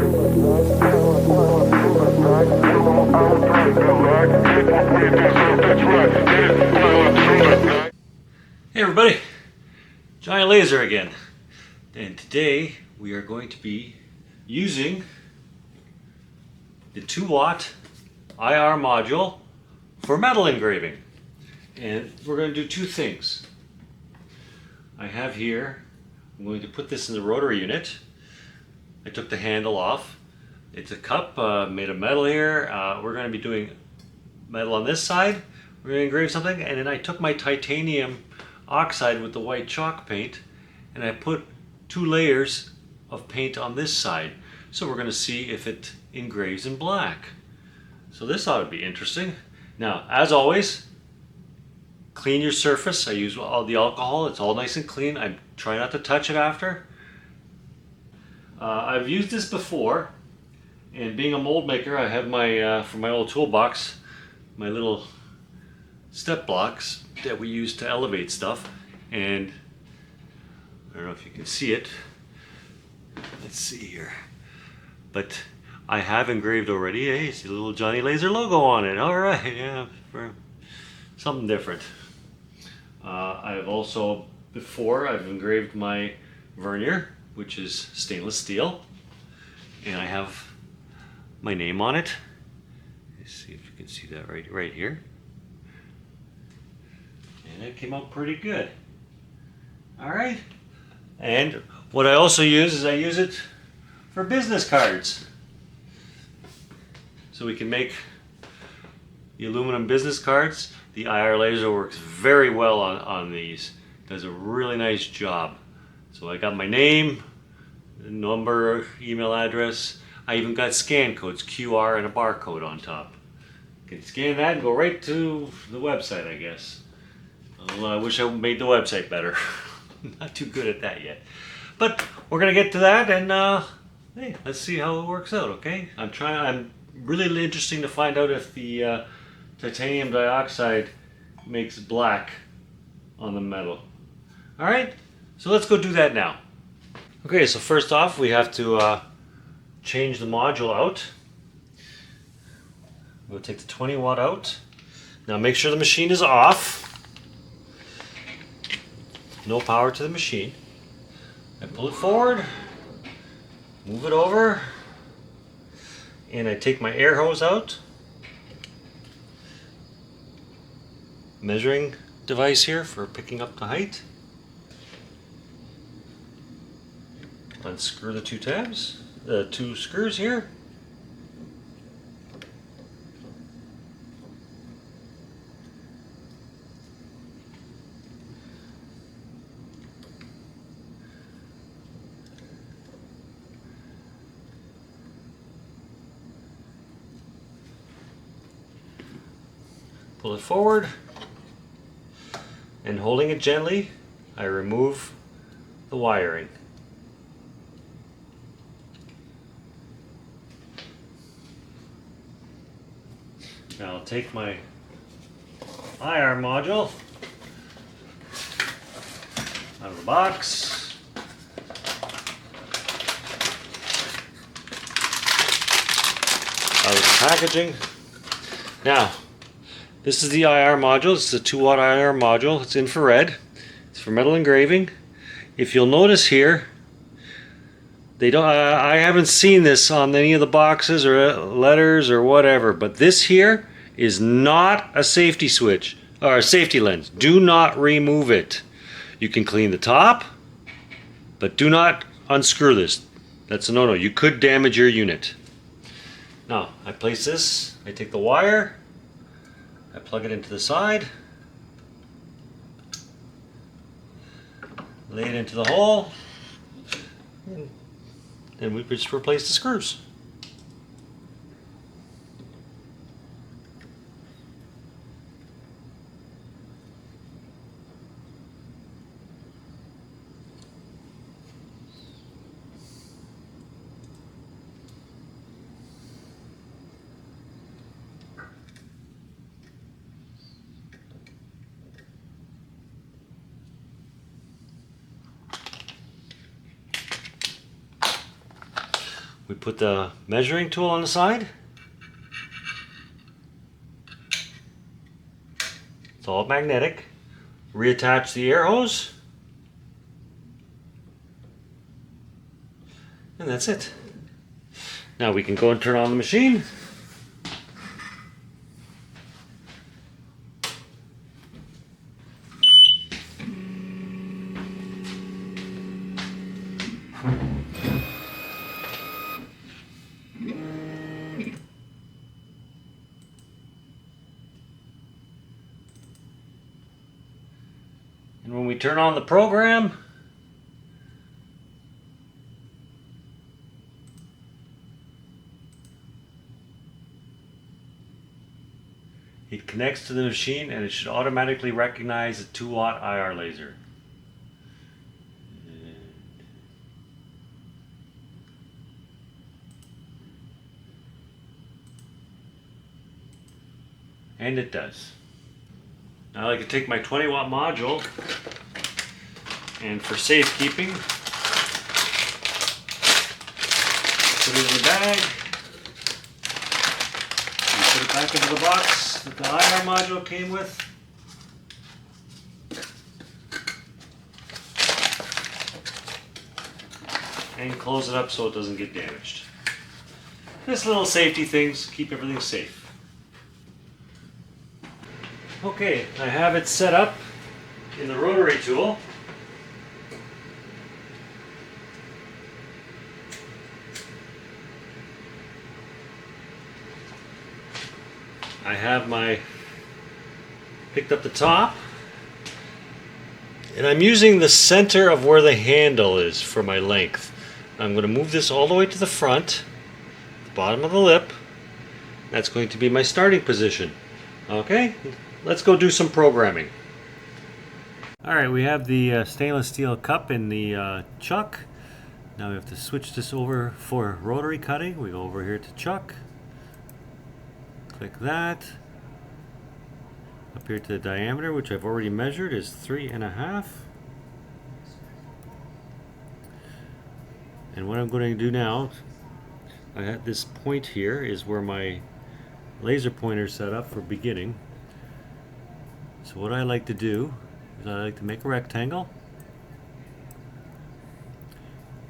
Hey everybody, Johnny Lazer again, and today we are going to be using the 2-watt IR module for metal engraving, and we're going to do two things. I have here, I'm going to put this in the rotary unit. I took the handle off. It's a cup made of metal here. We're going to be doing metal on this side. We're going to engrave something, and then I took my titanium oxide with the white chalk paint and I put 2 layers of paint on this side. So we're going to see if it engraves in black. So this ought to be interesting. Now, as always, clean your surface. I use all the alcohol. It's all nice and clean. I try not to touch it after. I've used this before, and being a mold maker, I have my for my old toolbox, my little step blocks that we use to elevate stuff, and I don't know if you can see it. Let's see here. But I have engraved already. Hey, see the little Johnny Lazer logo on it. All right, yeah, for something different. I've also, before, I've engraved my vernier, which is stainless steel, and I have my name on it. Let's see if you can see that right here. And it came out pretty good. All right. And what I also use is I use it for business cards. So we can make the aluminum business cards. The IR laser works very well on these. Does a really nice job. So I got my name, number, email address. I even got scan codes, QR and a barcode on top. You can scan that and go right to the website, I guess. I wish I made the website better. Not too good at that yet. But we're gonna get to that, and hey, let's see how it works out, okay? I'm really interested to find out if the titanium dioxide makes black on the metal. All right, so let's go do that now. Okay, so first off, we have to change the module out. We'll take the 20-watt out. Now make sure the machine is off. No power to the machine. I pull it forward, move it over, and I take my air hose out. Measuring device here for picking up the height. Unscrew the 2 tabs, the 2 screws here. Pull it forward, and holding it gently, I remove the wiring. Now I'll take my IR module out of the box. Out of the packaging. Now, this is the IR module. It's a 2-watt IR module. It's infrared. It's for metal engraving. If you'll notice here, they don't. I haven't seen this on any of the boxes or letters or whatever, but this here is not a safety switch or a safety lens. Do not remove it. You can clean the top, but do not unscrew this. That's a no-no. You could damage your unit. Now, I place this. I take the wire. I plug it into the side, lay it into the hole, and then we just replace the screws. we put the measuring tool on the side. It's all magnetic. Reattach the air hose. And that's it. Now we can go and turn on the machine. And when we turn on the program, it connects to the machine and it should automatically recognize a 2-watt IR laser. And it does. Now I like to take my 20-watt module and for safekeeping, put it in the bag and put it back into the box that the IR module came with. And close it up so it doesn't get damaged. Just little safety things, keep everything safe. Okay, I have it set up in the rotary tool. I have picked up the top, and I'm using the center of where the handle is for my length. I'm going to move this all the way to the front, the bottom of the lip. That's going to be my starting position. Okay, let's go do some programming. Alright, we have the stainless steel cup in the chuck. Now we have to switch this over for rotary cutting. We go over here to chuck. Click that. Up here to the diameter, which I've already measured, is 3.5. And what I'm going to do now, I have this point here is where my laser pointer is set up for beginning. So what I like to do is I like to make a rectangle,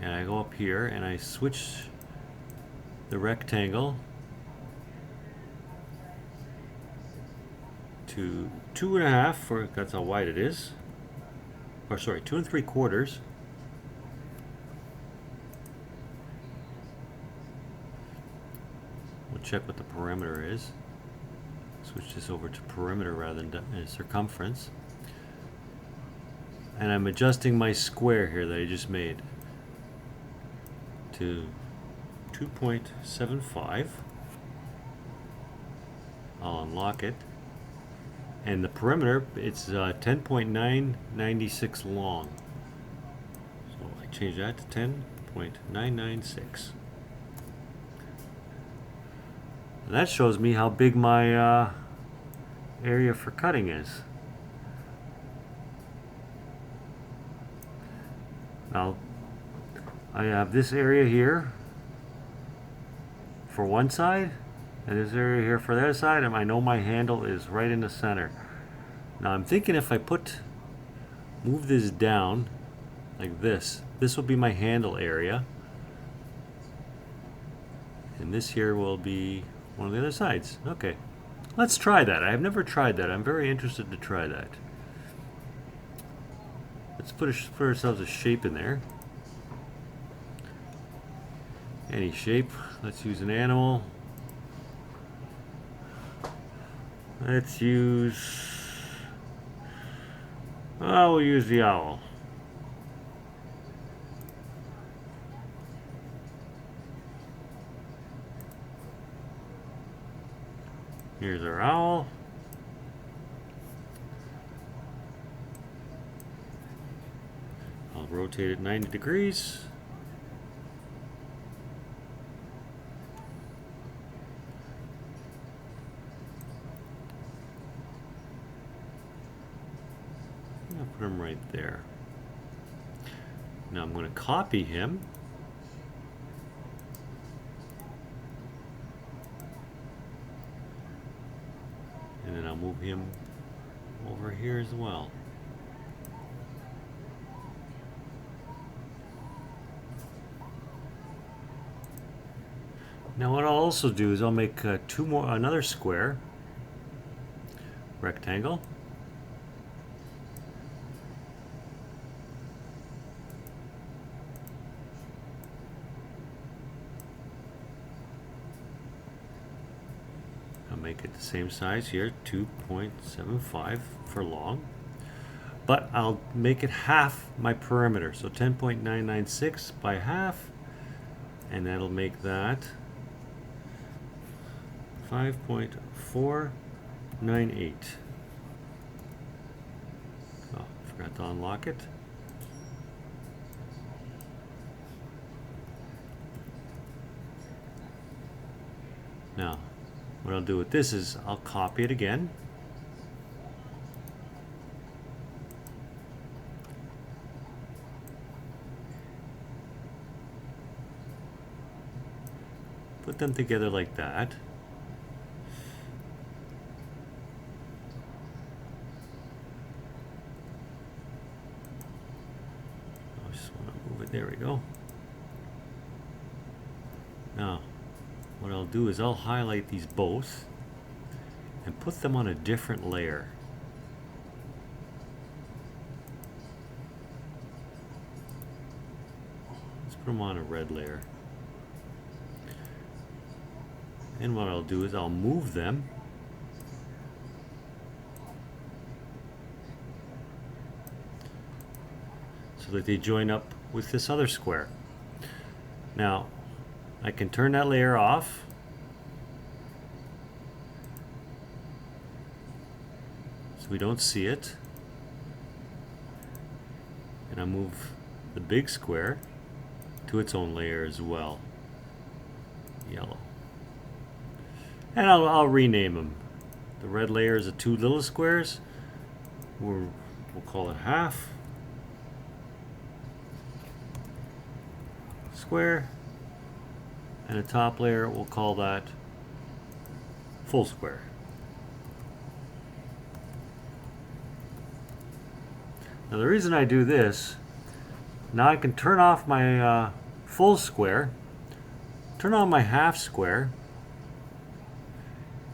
and I go up here and I switch the rectangle to 2.5, for that's how wide it is, or sorry, 2 3/4. We'll check what the perimeter is. Switch this over to perimeter rather than circumference. And I'm adjusting my square here that I just made to 2.75. I'll unlock it. And the perimeter, it's 10.996 long. So I change that to 10.996. And that shows me how big my area for cutting is. Now, I have this area here for one side, and this area here for the other side, and I know my handle is right in the center. Now I'm thinking if I move this down like this will be my handle area, and this here will be one of the other sides. Okay, let's try that. I have never tried that. I'm very interested to try that. Let's put ourselves a shape in there. Any shape. Let's use an animal. Let's use, we'll use the owl. Here's our owl. I'll rotate it 90 degrees. I'll put him right there. Now I'm going to copy him move him over here as well. Now what I'll also do is I'll make another square, rectangle. I'll make it the same size here, 2.75 for long. But I'll make it half my perimeter, so 10.996 by half, and that'll make that 5.498. Oh, forgot to unlock it. Now, what I'll do with this is I'll copy it again. Put them together like that. I just want to move it. There we go. Now, what I'll do is I'll highlight these both and put them on a different layer. Let's put them on a red layer. And what I'll do is I'll move them so that they join up with this other square. Now, I can turn that layer off. So we don't see it. And I move the big square to its own layer as well. Yellow. And I'll rename them. The red layer is the two little squares. We'll call it half square. And the top layer, we'll call that full square. Now the reason I do this, now I can turn off my full square, turn on my half square,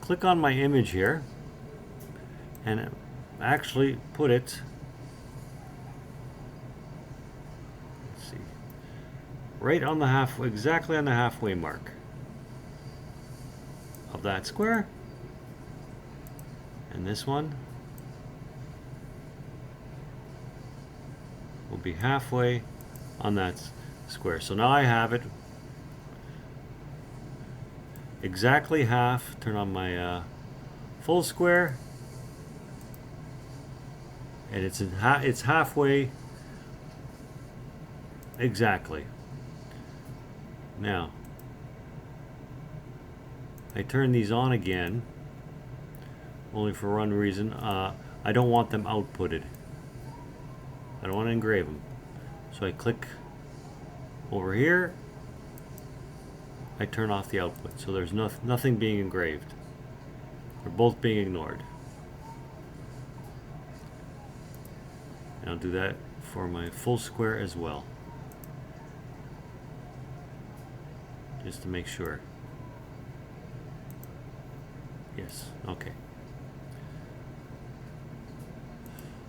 click on my image here, and actually put it, let's see, right on the exactly on the halfway mark of that square. And this one will be halfway on that square. So now I have it exactly half. Turn on my full square, and it's halfway exactly. Now I turn these on again, only for one reason. I don't want them outputted. I don't want to engrave them. So I click over here. I turn off the output, so there's nothing being engraved. They're both being ignored. And I'll do that for my full square as well, just to make sure. Yes, okay.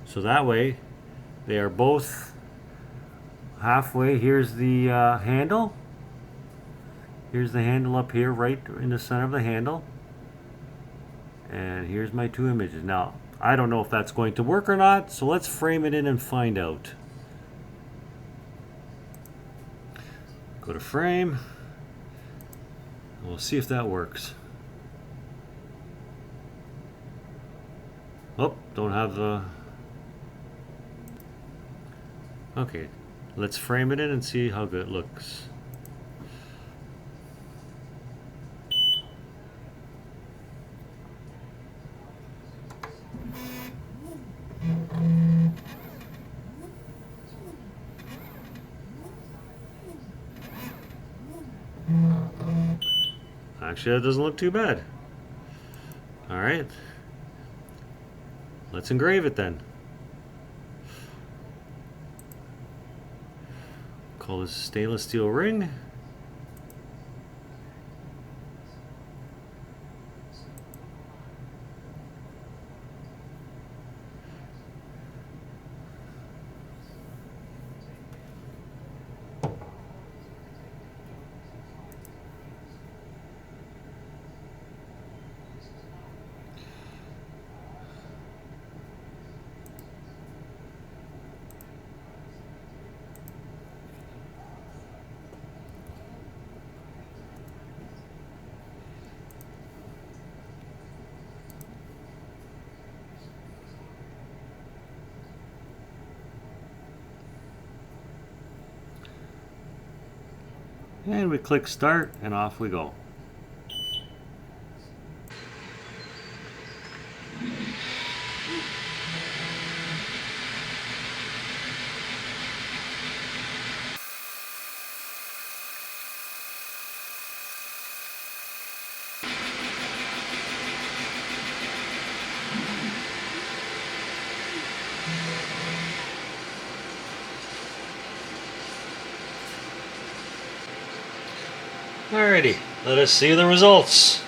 So that way they are both halfway. Here's the handle. Here's the handle up here, right in the center of the handle. And here's my two images. Now, I don't know if that's going to work or not, so let's frame it in and find out. Go to frame. And we'll see if that works. Oh, don't have the... Okay, let's frame it in and see how good it looks. Actually, that doesn't look too bad. All right. let's engrave it then. Call this a stainless steel ring. And we click start and off we go. Alrighty, let us see the results.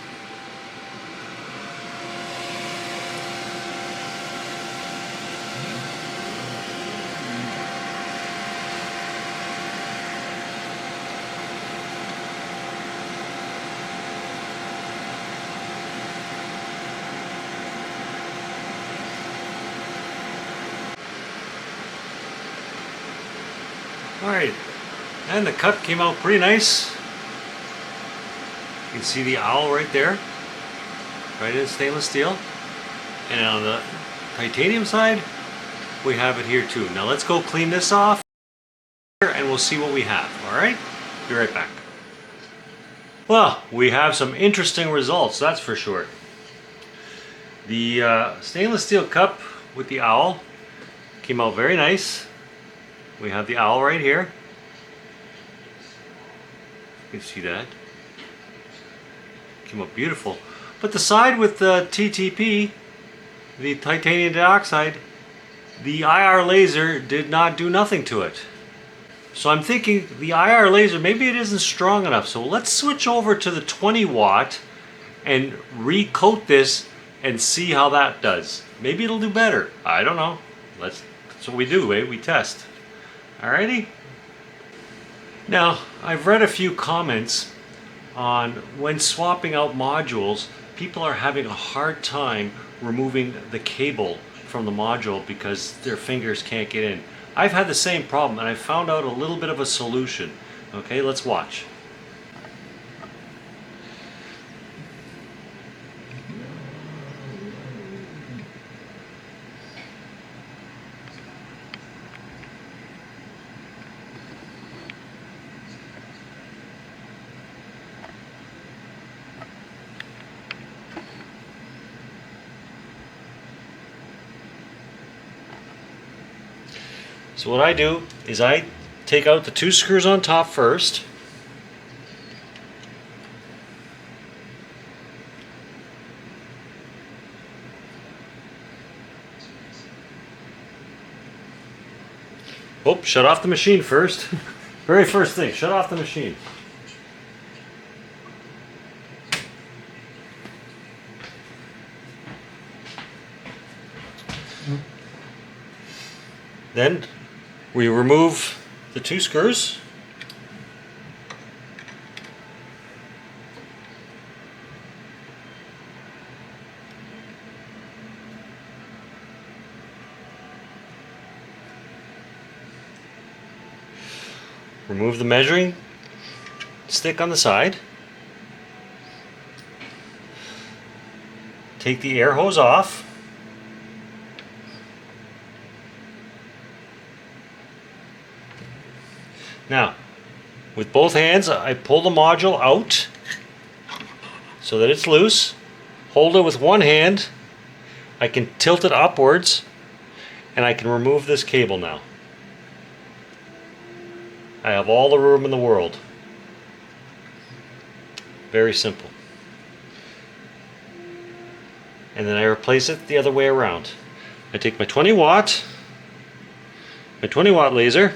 Alright, and the cut came out pretty nice. You can see the owl right there, right in stainless steel. And on the titanium side, we have it here too. Now let's go clean this off and we'll see what we have, alright? Be right back. Well, we have some interesting results, that's for sure. The stainless steel cup with the owl came out very nice. We have the owl right here. You can see that. Came out beautiful. But the side with the TTP, the titanium dioxide, the IR laser did not do nothing to it. So I'm thinking the IR laser, maybe it isn't strong enough. So let's switch over to the 20 watt and recoat this and see how that does. Maybe it'll do better. I don't know. That's what we do, eh? We test. Alrighty? Now, I've read a few comments on when swapping out modules, people are having a hard time removing the cable from the module because their fingers can't get in. I've had the same problem and I found out a little bit of a solution. Okay, let's watch. So what I do is I take out the two screws on top first. Oh, shut off the machine first. Very first thing, shut off the machine. Then we remove the two screws. Remove the measuring stick on the side. Take the air hose off. Now, with both hands, I pull the module out so that it's loose. Hold it with one hand. I can tilt it upwards and I can remove this cable now. I have all the room in the world. Very simple. And then I replace it the other way around. I take my 20 watt laser,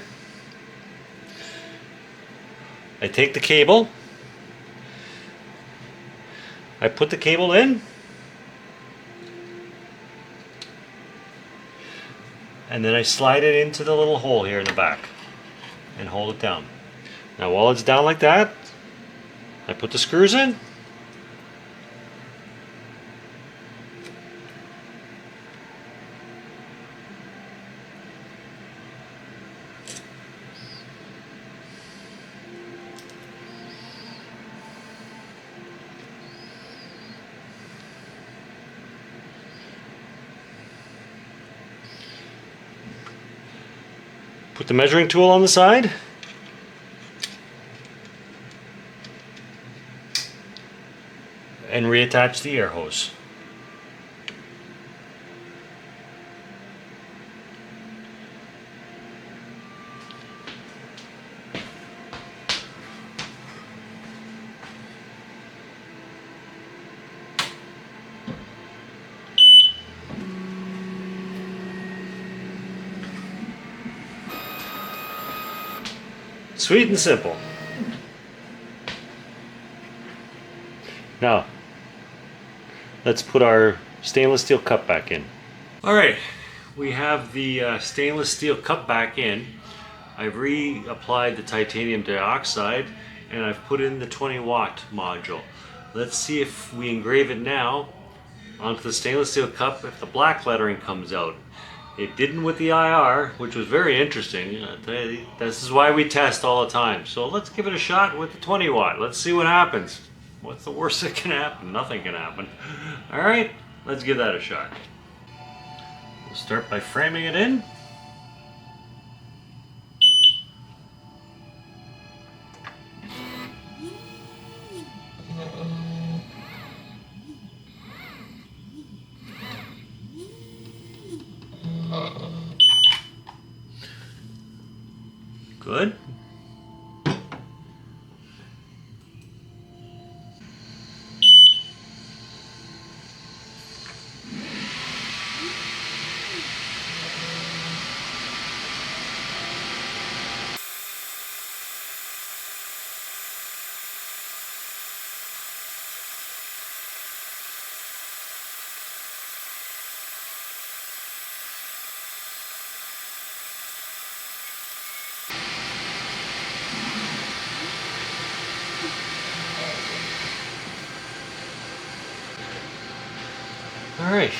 I take the cable, I put the cable in, and then I slide it into the little hole here in the back and hold it down. Now while it's down like that, I put the screws in. Put the measuring tool on the side. And reattach the air hose. Sweet and simple. Now, let's put our stainless steel cup back in. Alright, we have the stainless steel cup back in. I've reapplied the titanium dioxide and I've put in the 20 watt module. Let's see if we engrave it now onto the stainless steel cup if the black lettering comes out. It didn't with the IR, which was very interesting. This is why we test all the time. So let's give it a shot with the 20 watt. Let's see what happens. What's the worst that can happen? Nothing can happen. Alright, let's give that a shot. We'll start by framing it in. Good. All right,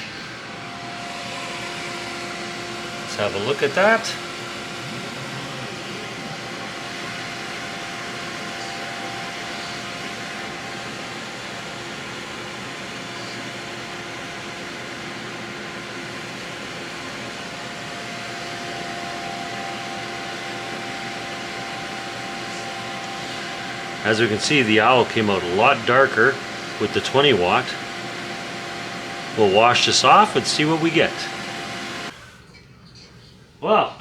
let's have a look at that. As we can see, the owl came out a lot darker with the 20 watt. We'll wash this off and see what we get. Well,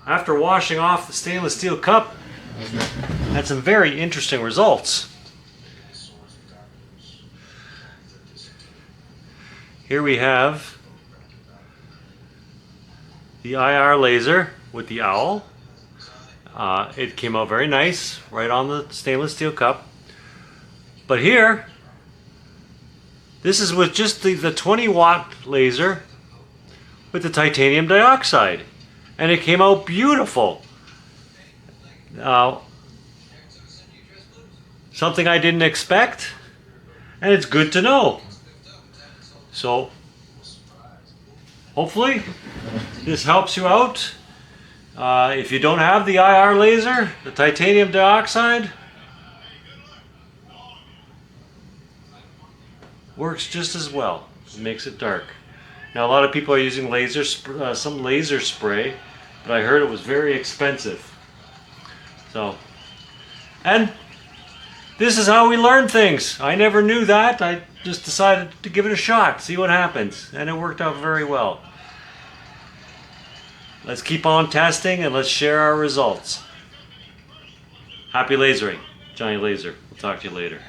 after washing off the stainless steel cup, had some very interesting results. Here we have the IR laser with the owl. It came out very nice right on the stainless steel cup. But here, this is with just the 20 watt laser with the titanium dioxide. And it came out beautiful. Something I didn't expect, and it's good to know. So, hopefully, this helps you out. If you don't have the IR laser, the titanium dioxide works just as well. It makes it dark. Now a lot of people are using some laser spray, but I heard it was very expensive. So, and this is how we learn things. I never knew that. I just decided to give it a shot, see what happens, and it worked out very well. Let's keep on testing and let's share our results. Happy lasering. Johnny Lazer. We'll talk to you later.